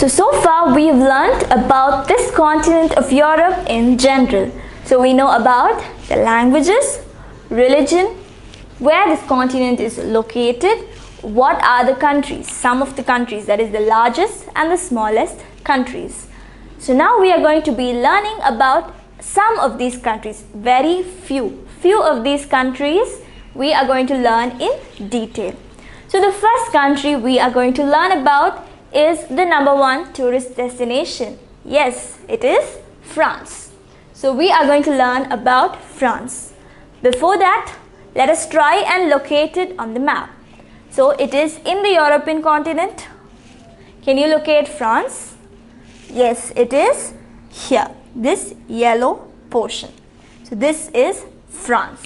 So far we've learned about this continent of Europe in general. So we know about the languages, religion, where this continent is located, what are the countries, some of the countries, that is the largest and the smallest countries. So now we are going to be learning about some of these countries, very few of these countries we are going to learn in detail. So the first country we are going to learn about is the #1 tourist destination. Yes, it is France. So we are going to learn about France. Before that, let us try and locate it on the map. So it is in the European continent. Can you locate France? Yes, it is here, this yellow portion. So this is France.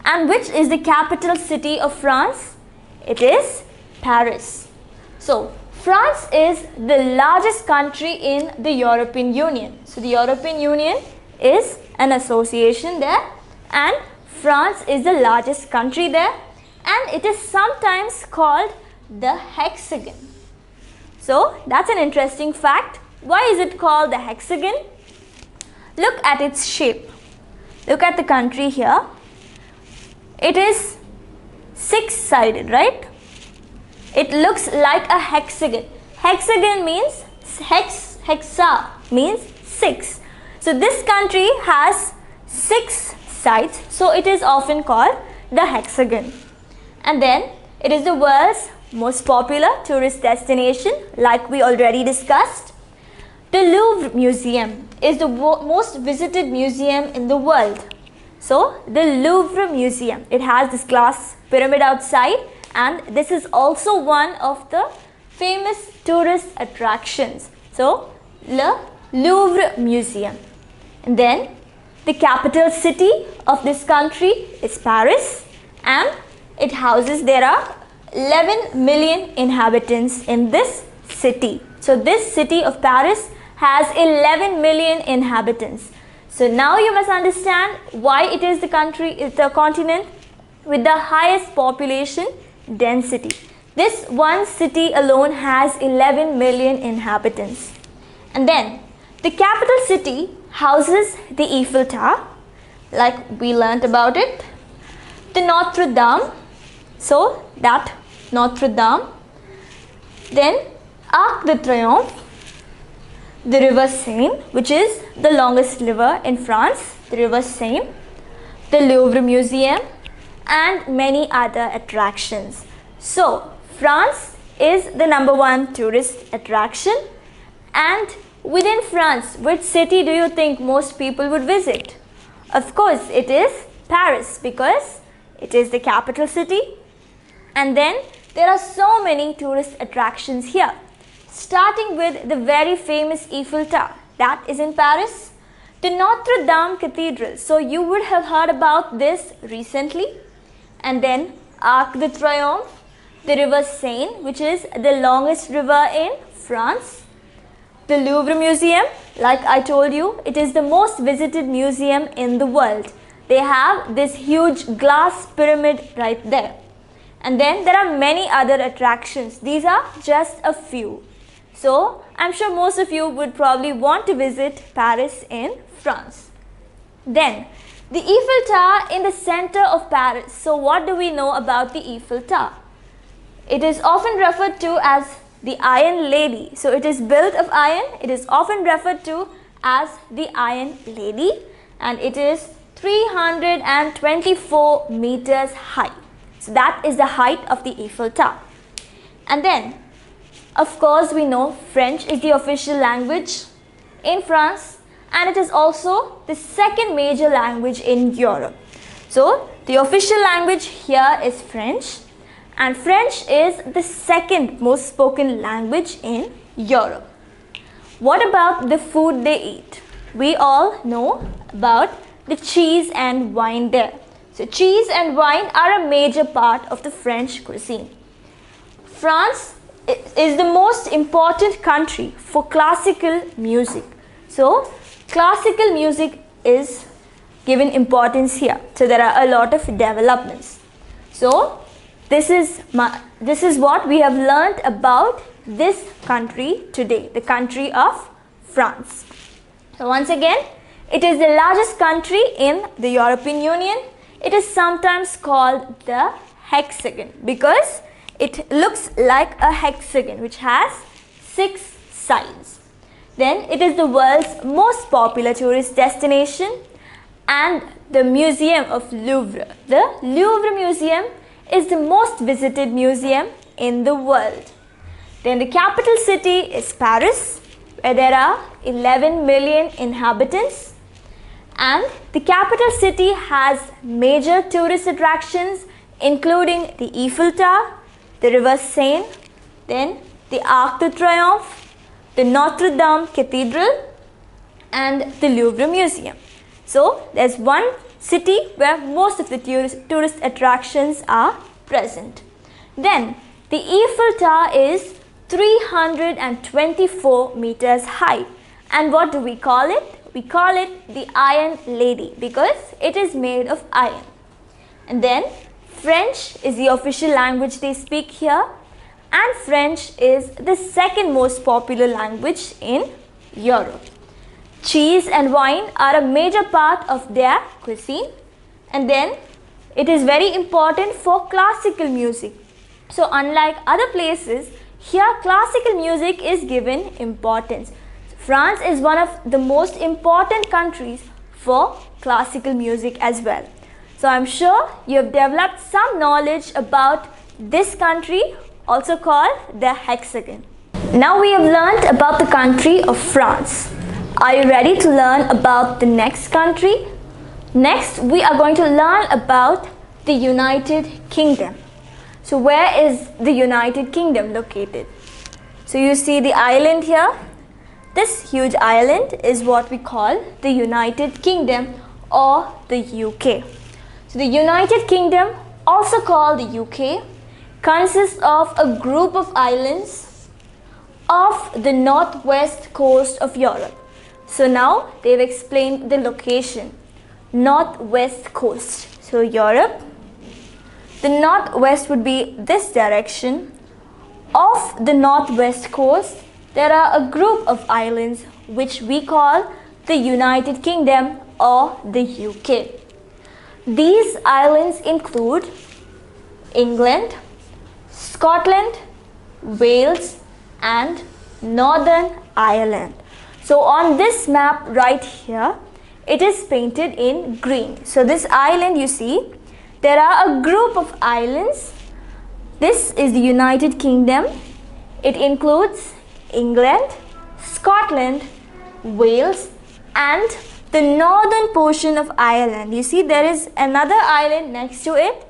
And which is the capital city of France? It is Paris. So France is the largest country in the European Union. So the European Union is an association there, and France is the largest country there, and it is sometimes called the Hexagon. So that's an interesting fact. Why is it called the Hexagon? Look at its shape. Look at the country here. It is six-sided, right? It looks like a hexagon. Hexagon means hexa means 6. So this country has 6 sides, so it is often called the Hexagon. And then it is the world's most popular tourist destination, like we already discussed. The Louvre Museum is the most visited museum in the world. So the Louvre Museum, it has this glass pyramid outside, and this is also one of the famous tourist attractions. So the Louvre Museum. And then the capital city of this country is Paris, and it houses, there are 11 million inhabitants in this city. So this city of Paris has 11 million inhabitants. So now you must understand why it is the continent with the highest population density. This one city alone has 11 million inhabitants. And then the capital city houses the Eiffel Tower, like we learnt about it. The Notre Dame, so that Notre Dame. Then Arc de Triomphe, the River Seine, which is the longest river in France, the River Seine, the Louvre Museum, and many other attractions. So France is the #1 tourist attraction. And within France, which city do you think most people would visit? Of course, it is Paris, because it is the capital city. And then there are so many tourist attractions here, starting with the very famous Eiffel Tower, that is in Paris. The Notre Dame Cathedral, so you would have heard about this recently. And then Arc de Triomphe, the River Seine, which is the longest river in France. The Louvre Museum, like I told you, it is the most visited museum in the world. They have this huge glass pyramid right there. And then there are many other attractions. These are just a few. So I'm sure most of you would probably want to visit Paris in France. Then the Eiffel Tower in the center of Paris. So what do we know about the Eiffel Tower? It is often referred to as the Iron Lady. So it is built of iron. It is often referred to as the Iron Lady, and it is 324 meters high. So that is the height of the Eiffel Tower. And then, of course, we know French is the official language in France, and it is also the second major language in Europe. So the official language here is French, and French is the second most spoken language in Europe. What about the food they eat? We all know about the cheese and wine there. So cheese and wine are a major part of the French cuisine. France is the most important country for classical music. So classical music is given importance here. So there are a lot of developments. So this is what we have learnt about this country today, the country of France. So once again, it is the largest country in the European Union. It is sometimes called the Hexagon because it looks like a hexagon which has 6 sides. Then it is the world's most popular tourist destination and the Museum of Louvre. The Louvre Museum is the most visited museum in the world. Then the capital city is Paris, where there are 11 million inhabitants. And the capital city has major tourist attractions including the Eiffel Tower, the River Seine, then the Arc de Triomphe, the Notre Dame Cathedral and the Louvre Museum. So there's one city where most of the tourist attractions are present. Then the Eiffel Tower is 324 meters high. And what do we call it? We call it the Iron Lady because it is made of iron. And then French is the official language they speak here, and French is the second most popular language in Europe. Cheese and wine are a major part of their cuisine, and then it is very important for classical music. So unlike other places, here classical music is given importance. France is one of the most important countries for classical music as well. So I'm sure you have developed some knowledge about this country, also called the Hexagon. Now we have learnt about the country of France. Are you ready to learn about the next country? Next, we are going to learn about the United Kingdom. So where is the United Kingdom located? So you see the island here. This huge island is what we call the United Kingdom or the UK. So the United Kingdom, also called the UK, consists of a group of islands off the northwest coast of Europe. So now they've explained the location, northwest coast. So Europe, the northwest would be this direction. Off the northwest coast, there are a group of islands which we call the United Kingdom or the UK. These islands include England, Scotland, Wales and Northern Ireland. So on this map right here, it is painted in green. So this island, you see, there are a group of islands. This is the United Kingdom. It includes England, Scotland, Wales and the northern portion of Ireland. You see there is another island next to it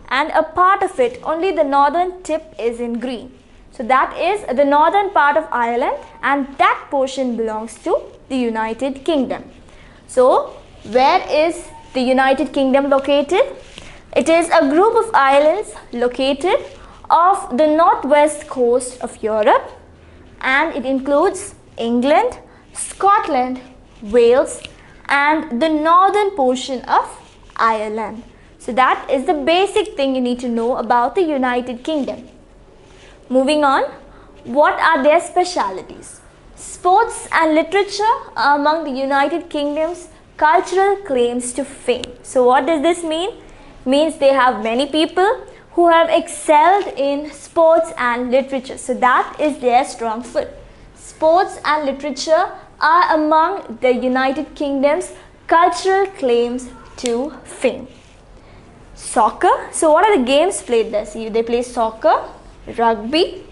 and a part of it, only the northern tip is in green. So that is the northern part of Ireland and that portion belongs to the United Kingdom. So where is the United Kingdom located? It is a group of islands located off the northwest coast of Europe, and it includes England, Scotland, Wales and the northern portion of Ireland. So that is the basic thing you need to know about the United Kingdom. Moving on, what are their specialities? Sports and literature are among the United Kingdom's cultural claims to fame. So what does this mean? It means they have many people who have excelled in sports and literature. So that is their strong foot. Sports and literature are among the United Kingdom's cultural claims to fame. Soccer. So what are the games played there? See, they play soccer, rugby,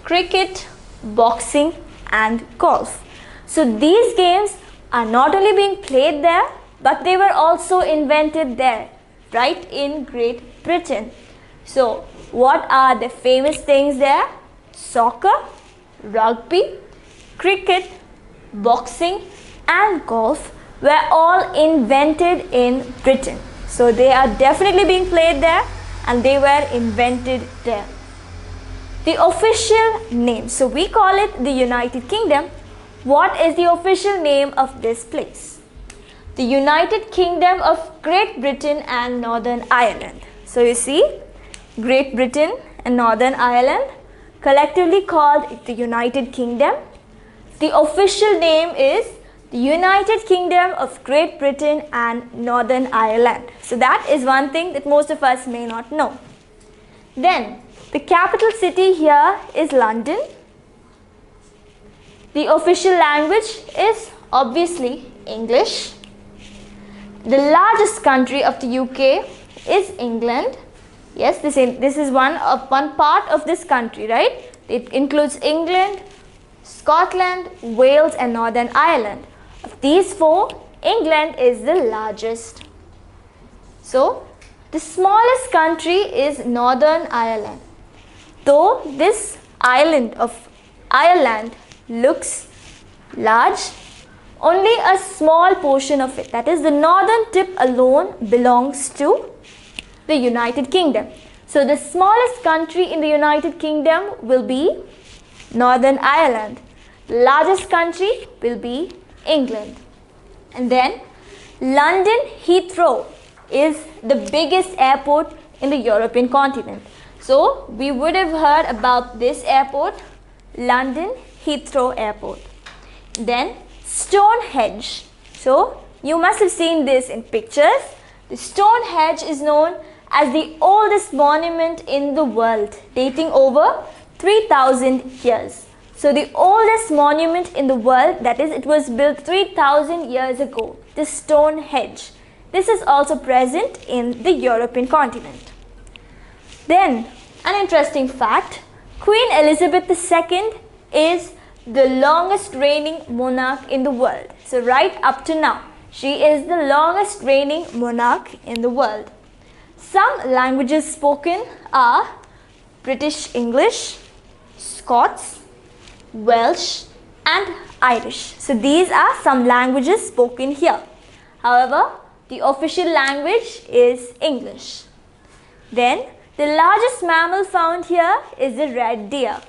cricket, boxing and golf. So these games are not only being played there, but they were also invented there, right in Great Britain. So what are the famous things there? Soccer, rugby, cricket, boxing and golf were all invented in Britain. So they are definitely being played there and they were invented there. The official name. So we call it the United Kingdom. What is the official name of this place? The United Kingdom of Great Britain and Northern Ireland. So you see, Great Britain and Northern Ireland, collectively called the United Kingdom. The official name is the United Kingdom of Great Britain and Northern Ireland. So that is one thing that most of us may not know. Then the capital city here is London. The official language is obviously English. The largest country of the UK is England. Yes, this is one part of this country, right? It includes England, Scotland, Wales and Northern Ireland. Of these four, England is the largest. So, the smallest country is Northern Ireland. Though this island of Ireland looks large, only a small portion of it, that is the northern tip alone, belongs to the United Kingdom. So the smallest country in the United Kingdom will be Northern Ireland. The largest country will be England. And then London Heathrow is the biggest airport in the European continent. So we would have heard about this airport, London Heathrow Airport. Then Stonehenge. So you must have seen this in pictures. The Stonehenge is known as the oldest monument in the world, dating over 3000 years. So the oldest monument in the world, that is, it was built 3000 years ago, the Stonehenge. This is also present in the European continent. Then, an interesting fact, Queen Elizabeth II is the longest reigning monarch in the world. So right up to now, she is the longest reigning monarch in the world. Some languages spoken are British English, Scots, Welsh and Irish. So these are some languages spoken here. However, the official language is English. Then the largest mammal found here is the red deer.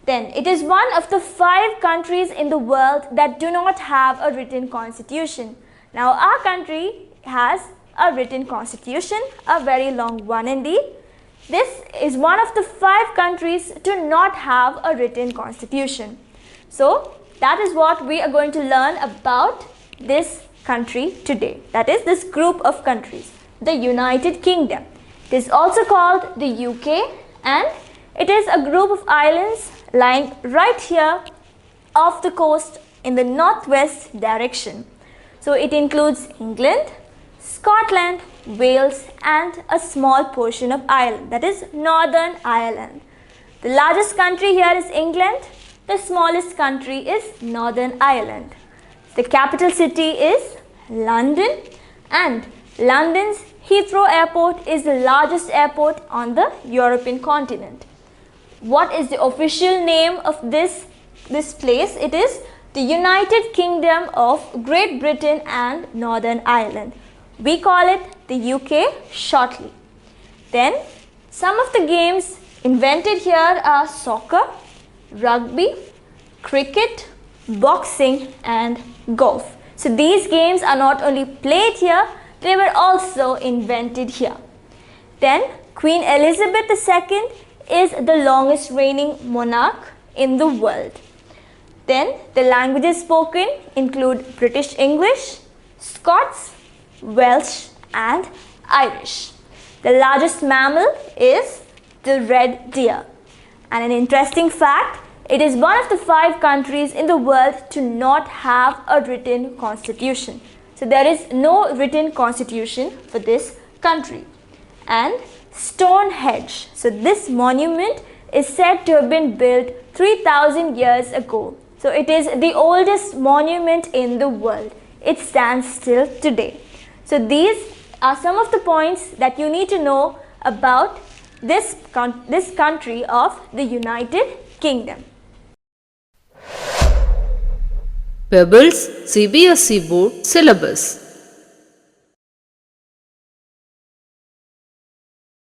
Then it is one of the 5 countries in the world that do not have a written constitution. Now our country has a written constitution, a very long one indeed. This is one of the 5 countries to not have a written constitution. So that is what we are going to learn about this country today. That is this group of countries, the United Kingdom. It is also called the UK and it is a group of islands lying right here off the coast in the northwest direction. So it includes England, Scotland, Wales and a small portion of Ireland, that is Northern Ireland. The largest country here is England, the smallest country is Northern Ireland. The capital city is London and London's Heathrow Airport is the largest airport on the European continent. What is the official name of this place? It is the United Kingdom of Great Britain and Northern Ireland. We call it the UK shortly. Then some of the games invented here are soccer, rugby, cricket, boxing and golf. So these games are not only played here, they were also invented here. Then Queen Elizabeth II is the longest reigning monarch in the world. Then the languages spoken include British English, Scots, Welsh and Irish. The largest mammal is the red deer. And an interesting fact, it is one of the 5 countries in the world to not have a written constitution. So there is no written constitution for this country. And Stonehenge. So this monument is said to have been built 3000 years ago. So it is the oldest monument in the world. It stands still today. So these are some of the points that you need to know about this country of the United Kingdom. Pebbles CBSE Board Syllabus.